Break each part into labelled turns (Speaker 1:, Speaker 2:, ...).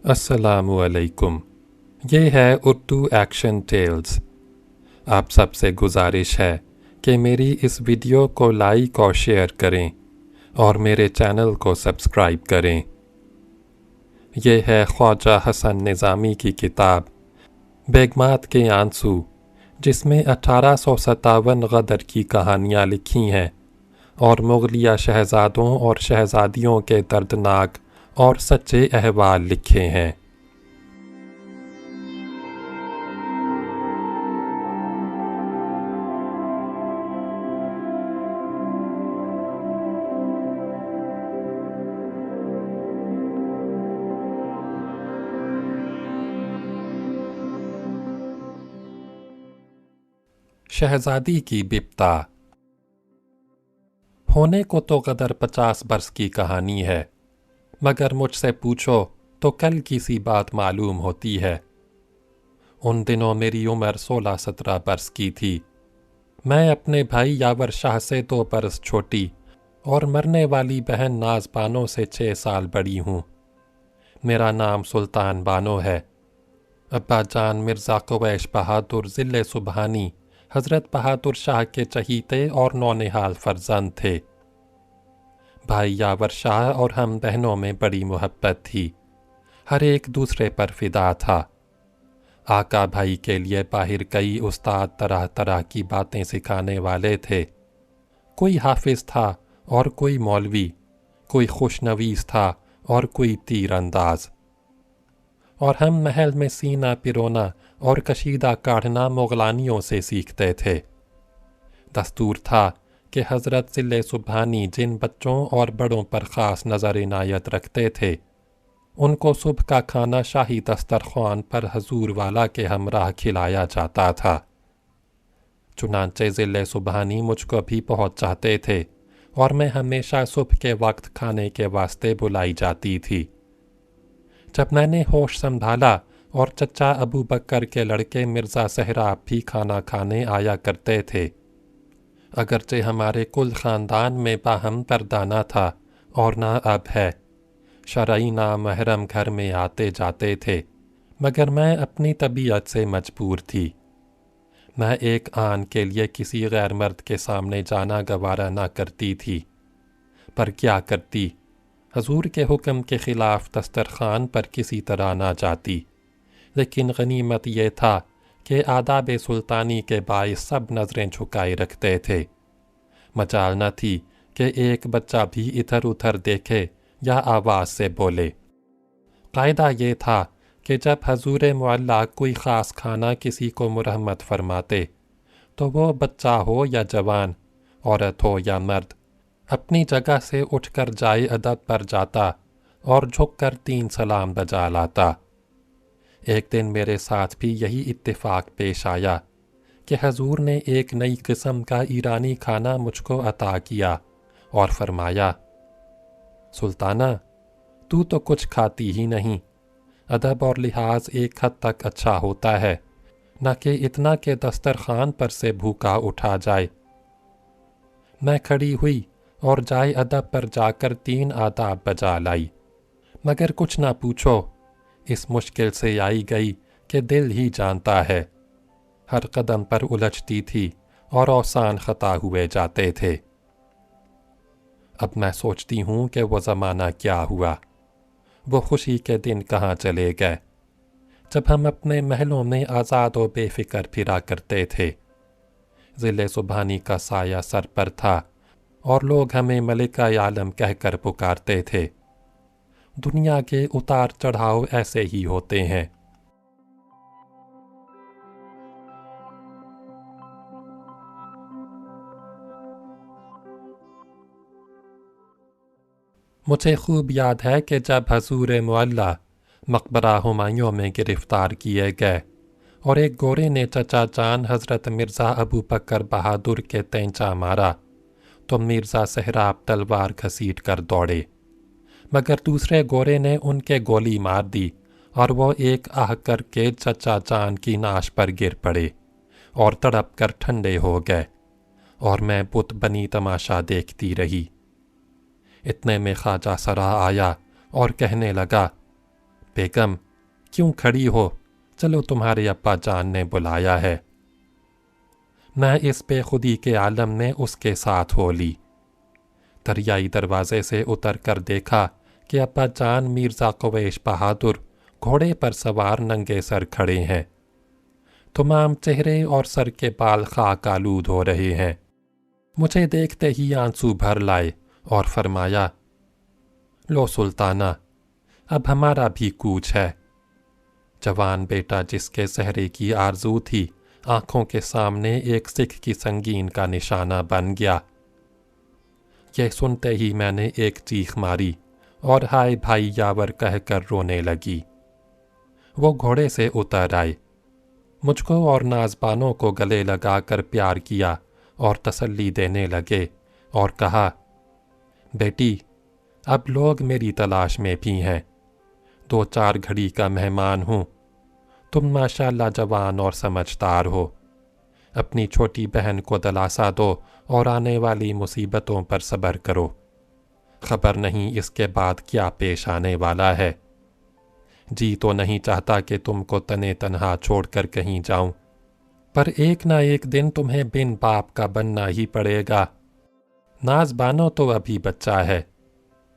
Speaker 1: السلام علیکم۔ یہ ہے اردو ایکشن ٹیلز۔ آپ سب سے گزارش ہے کہ میری اس ویڈیو کو لائک اور شیئر کریں اور میرے چینل کو سبسکرائب کریں۔ یہ ہے خواجہ حسن نظامی کی کتاب بیگمات کے آنسو، جس میں 1857 غدر کی کہانیاں لکھی ہیں اور مغلیہ شہزادوں اور شہزادیوں کے دردناک اور سچے احوال لکھے ہیں۔ شہزادی کی بپتا۔ ہونے کو تو قدر 50 برس کی کہانی ہے، مگر مجھ سے پوچھو تو کل کی سی بات معلوم ہوتی ہے۔ ان دنوں میری عمر 16-17 برس کی تھی۔ میں اپنے بھائی یاور شاہ سے 2 برس چھوٹی اور مرنے والی بہن ناز بانو سے 6 سال بڑی ہوں۔ میرا نام سلطان بانو ہے۔ ابا جان مرزا قویش بہادر ضلع سبحانی حضرت بہادر شاہ کے چہیتے اور نونہال فرزند تھے۔ بھائی یاور شاہ اور ہم بہنوں میں بڑی محبت تھی، ہر ایک دوسرے پر فدا تھا۔ آقا بھائی کے لیے باہر کئی استاد طرح طرح کی باتیں سکھانے والے تھے۔ کوئی حافظ تھا اور کوئی مولوی، کوئی خوشنویس تھا اور کوئی تیر انداز۔ اور ہم محل میں سینہ پرونا اور کشیدہ کاڑھنا مغلانیوں سے سیکھتے تھے۔ دستور تھا کہ حضرت ضلع سبحانی جن بچوں اور بڑوں پر خاص نظر عنایت رکھتے تھے، ان کو صبح کا کھانا شاہی دسترخوان پر حضور والا کے ہمراہ کھلایا جاتا تھا۔ چنانچہ ضلع سبحانی مجھ کو بھی بہت چاہتے تھے اور میں ہمیشہ صبح کے وقت کھانے کے واسطے بلائی جاتی تھی۔ جب میں نے ہوش سنبھالا اور چچا ابو بکر کے لڑکے مرزا سہراب بھی کھانا کھانے آیا کرتے تھے، اگرچہ ہمارے کل خاندان میں باہم پردہ نہ تھا اور نہ اب ہے، شرعی نامحرم گھر میں آتے جاتے تھے، مگر میں اپنی طبیعت سے مجبور تھی۔ میں ایک آن کے لیے کسی غیر مرد کے سامنے جانا گوارا نہ کرتی تھی، پر کیا کرتی، حضور کے حکم کے خلاف دسترخوان پر کسی طرح نہ جاتی۔ لیکن غنیمت یہ تھا کہ آداب سلطانی کے باعث سب نظریں جھکائے رکھتے تھے۔ مجال نہ تھی کہ ایک بچہ بھی ادھر ادھر دیکھے یا آواز سے بولے۔ قاعدہ یہ تھا کہ جب حضور معلیٰ کوئی خاص کھانا کسی کو مرحمت فرماتے تو وہ بچہ ہو یا جوان، عورت ہو یا مرد، اپنی جگہ سے اٹھ کر جائے ادب پر جاتا اور جھک کر 3 سلام بجا لاتا۔ ایک دن میرے ساتھ بھی یہی اتفاق پیش آیا کہ حضور نے ایک نئی قسم کا ایرانی کھانا مجھ کو عطا کیا اور فرمایا، سلطانہ، تو کچھ کھاتی ہی نہیں۔ ادب اور لحاظ ایک حد تک اچھا ہوتا ہے، نہ کہ اتنا کہ دسترخوان پر سے بھوکا اٹھا جائے۔ میں کھڑی ہوئی اور جائے ادب پر جا کر 3 آداب بجا لائی، مگر کچھ نہ پوچھو، اس مشکل سے آئی گئی کہ دل ہی جانتا ہے۔ ہر قدم پر الجھتی تھی اور اوسان خطا ہوئے جاتے تھے۔ اب میں سوچتی ہوں کہ وہ زمانہ کیا ہوا، وہ خوشی کے دن کہاں چلے گئے، جب ہم اپنے محلوں میں آزاد و بے فکر پھرا کرتے تھے۔ ضلع سبحانی کا سایہ سر پر تھا اور لوگ ہمیں ملکہ عالم کہہ کر پکارتے تھے۔ دنیا کے اتار چڑھاؤ ایسے ہی ہوتے ہیں۔ مجھے خوب یاد ہے کہ جب حضور معلیٰ مقبرہ ہمایوں میں گرفتار کیے گئے اور ایک گورے نے چچا جان حضرت مرزا ابو بکر بہادر کے تینچا مارا تو مرزا سہراب تلوار گھسیٹ کر دوڑے، مگر دوسرے گورے نے ان کے گولی مار دی اور وہ ایک آہ کر کے چچا جان کی ناش پر گر پڑے اور تڑپ کر ٹھنڈے ہو گئے، اور میں بت بنی تماشا دیکھتی رہی۔ اتنے میں خواجہ سرا آیا اور کہنے لگا، بیگم کیوں کھڑی ہو؟ چلو تمہارے ابا جان نے بلایا ہے۔ میں اس بے خودی کے عالم میں اس کے ساتھ ہو لی۔ دریائی دروازے سے اتر کر دیکھا کہ ابا جان مرزا قویش بہادر گھوڑے پر سوار ننگے سر کھڑے ہیں۔ تمام چہرے اور سر کے بال خاک آلود ہو رہے ہیں۔ مجھے دیکھتے ہی آنسو بھر لائے اور فرمایا، لو سلطانہ، اب ہمارا بھی کوچ ہے۔ جوان بیٹا جس کے چہرے کی آرزو تھی آنکھوں کے سامنے ایک سکھ کی سنگین کا نشانہ بن گیا۔ یہ سنتے ہی میں نے ایک چیخ ماری اور ہائے بھائی یاور کہہ کر رونے لگی۔ وہ گھوڑے سے اتر آئے، مجھ کو اور نازبانوں کو گلے لگا کر پیار کیا اور تسلی دینے لگے اور کہا، بیٹی اب لوگ میری تلاش میں بھی ہیں، 2-4 گھڑی کا مہمان ہوں۔ تم ماشاءاللہ جوان اور سمجھدار ہو، اپنی چھوٹی بہن کو دلاسا دو اور آنے والی مصیبتوں پر صبر کرو۔ خبر نہیں اس کے بعد کیا پیش آنے والا ہے۔ جی تو نہیں چاہتا کہ تم کو تنے تنہا چھوڑ کر کہیں جاؤں، پر ایک نہ ایک دن تمہیں بن باپ کا بننا ہی پڑے گا۔ نازبانو تو ابھی بچہ ہے،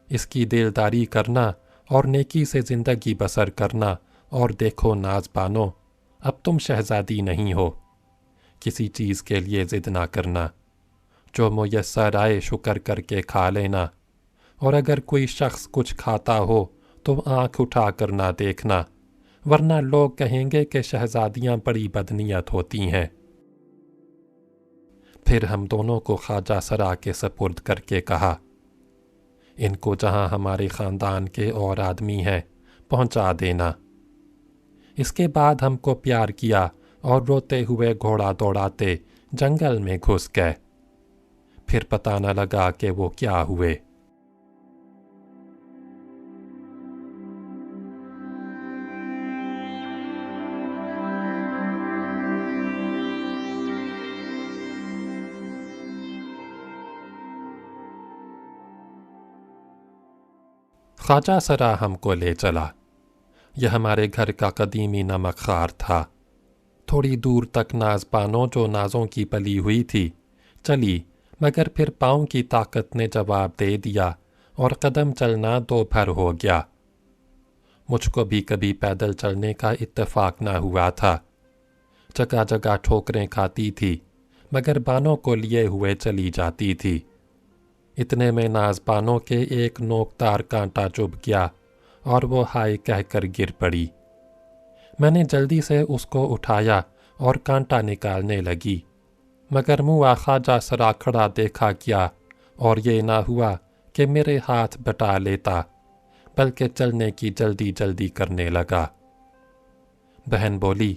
Speaker 1: اس کی دلداری کرنا اور نیکی سے زندگی بسر کرنا، اور دیکھو نازبانو، اب تم شہزادی نہیں ہو، کسی چیز کے لیے ضد نہ کرنا، جو میسر آئے شکر کر کے کھا لینا، اور اگر کوئی شخص کچھ کھاتا ہو تو آنکھ اٹھا کر نہ دیکھنا، ورنہ لوگ کہیں گے کہ شہزادیاں بڑی بدنیت ہوتی ہیں۔ پھر ہم دونوں کو خواجہ سرا کے سپرد کر کے کہا، ان کو جہاں ہمارے خاندان کے اور آدمی ہیں پہنچا دینا۔ اس کے بعد ہم کو پیار کیا اور روتے ہوئے گھوڑا دوڑاتے جنگل میں گھس گئے۔ پھر پتہ نہ لگا کہ وہ کیا ہوئے۔ خواجہ سرا ہم کو لے چلا۔ یہ ہمارے گھر کا قدیمی نمک خار تھا۔ تھوڑی دور تک نازبانو جو نازوں کی پلی ہوئی تھی چلی، مگر پھر پاؤں کی طاقت نے جواب دے دیا اور قدم چلنا 2 بھر ہو گیا۔ مجھ کو بھی کبھی پیدل چلنے کا اتفاق نہ ہوا تھا۔ جگہ جگہ ٹھوکریں کھاتی تھی، مگر بانوں کو لیے ہوئے چلی جاتی تھی۔ اتنے میں نازبانوں کے ایک نوکدار کانٹا چبھ گیا اور وہ ہائے کہہ کر گر پڑی۔ میں نے جلدی سے اس کو اٹھایا اور کانٹا نکالنے لگی، مگر منہ خواجہ سرا کھڑا دیکھا کیا، اور یہ نہ ہوا کہ میرے ہاتھ بٹا لیتا، بلکہ چلنے کی جلدی جلدی کرنے لگا۔ بہن بولی،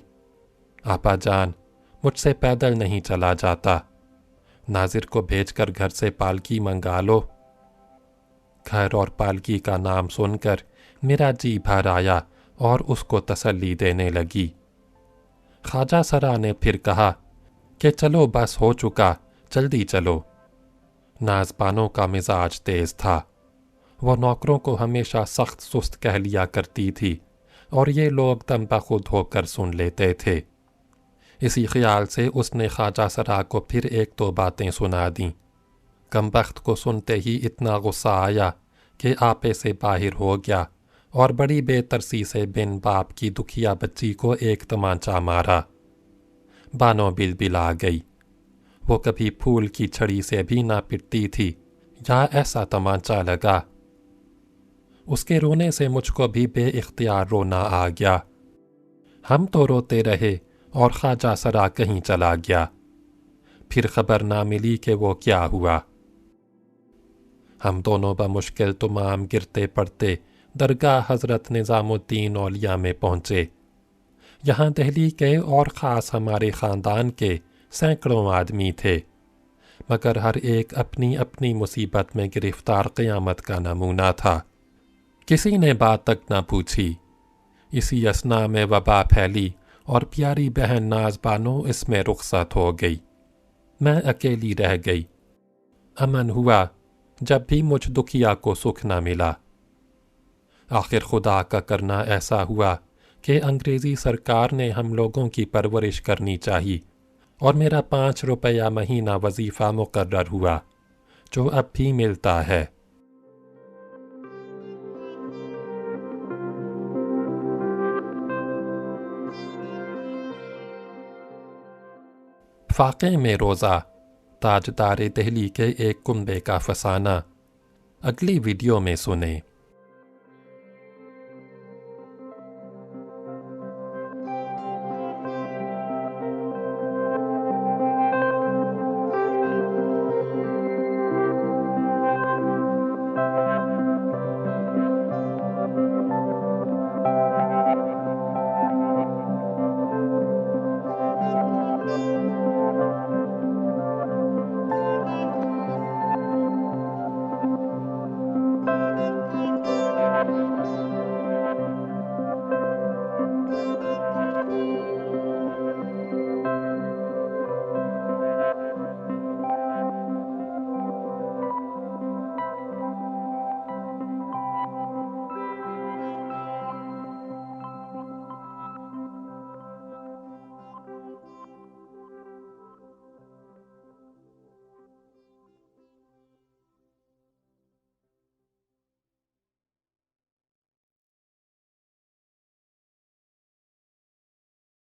Speaker 1: آپا جان، مجھ سے پیدل نہیں چلا جاتا، ناظر کو بھیج کر گھر سے پالکی منگا لو۔ گھر اور پالکی کا نام سن کر میرا جی بھر آیا اور اس کو تسلی دینے لگی۔ خواجہ سرا نے پھر کہا کہ چلو بس ہو چکا، جلدی چلو۔ نازبانوں کا مزاج تیز تھا، وہ نوکروں کو ہمیشہ سخت سست کہہ لیا کرتی تھی، اور یہ لوگ دم بخود ہو کر سن لیتے تھے۔ اسی خیال سے اس نے خواجہ سرا کو پھر 1-2 باتیں سنا دیں۔ کمبخت کو سنتے ہی اتنا غصہ آیا کہ آپے سے باہر ہو گیا اور بڑی بے ترسی سے بن باپ کی دکھیا بچی کو ایک تمانچہ مارا۔ بانو بلبلا گئی۔ وہ کبھی پھول کی چھڑی سے بھی نہ پٹتی تھی، یا ایسا تمانچہ لگا۔ اس کے رونے سے مجھ کو بھی بے اختیار رونا آ گیا۔ ہم تو روتے رہے اور خواجہ سرا کہیں چلا گیا۔ پھر خبر نہ ملی کہ وہ کیا ہوا۔ ہم دونوں بمشکل تمام گرتے پڑتے درگاہ حضرت نظام الدین اولیاء میں پہنچے۔ یہاں دہلی کے اور خاص ہمارے خاندان کے سینکڑوں آدمی تھے، مگر ہر ایک اپنی اپنی مصیبت میں گرفتار قیامت کا نمونہ تھا۔ کسی نے بات تک نہ پوچھی۔ اسی اثنا میں وبا پھیلی اور پیاری بہن نازبانو اس میں رخصت ہو گئی۔ میں اکیلی رہ گئی۔ امن ہوا جب بھی مجھ دکھیا کو سکھ نہ ملا۔ آخر خدا کا کرنا ایسا ہوا کہ انگریزی سرکار نے ہم لوگوں کی پرورش کرنی چاہی اور میرا 5 روپیہ مہینہ وظیفہ مقرر ہوا، جو اب بھی ملتا ہے۔ فاقے میں روزہ، تاجدار دہلی کے ایک کنبے کا فسانہ۔ اگلی ویڈیو میں سنیں۔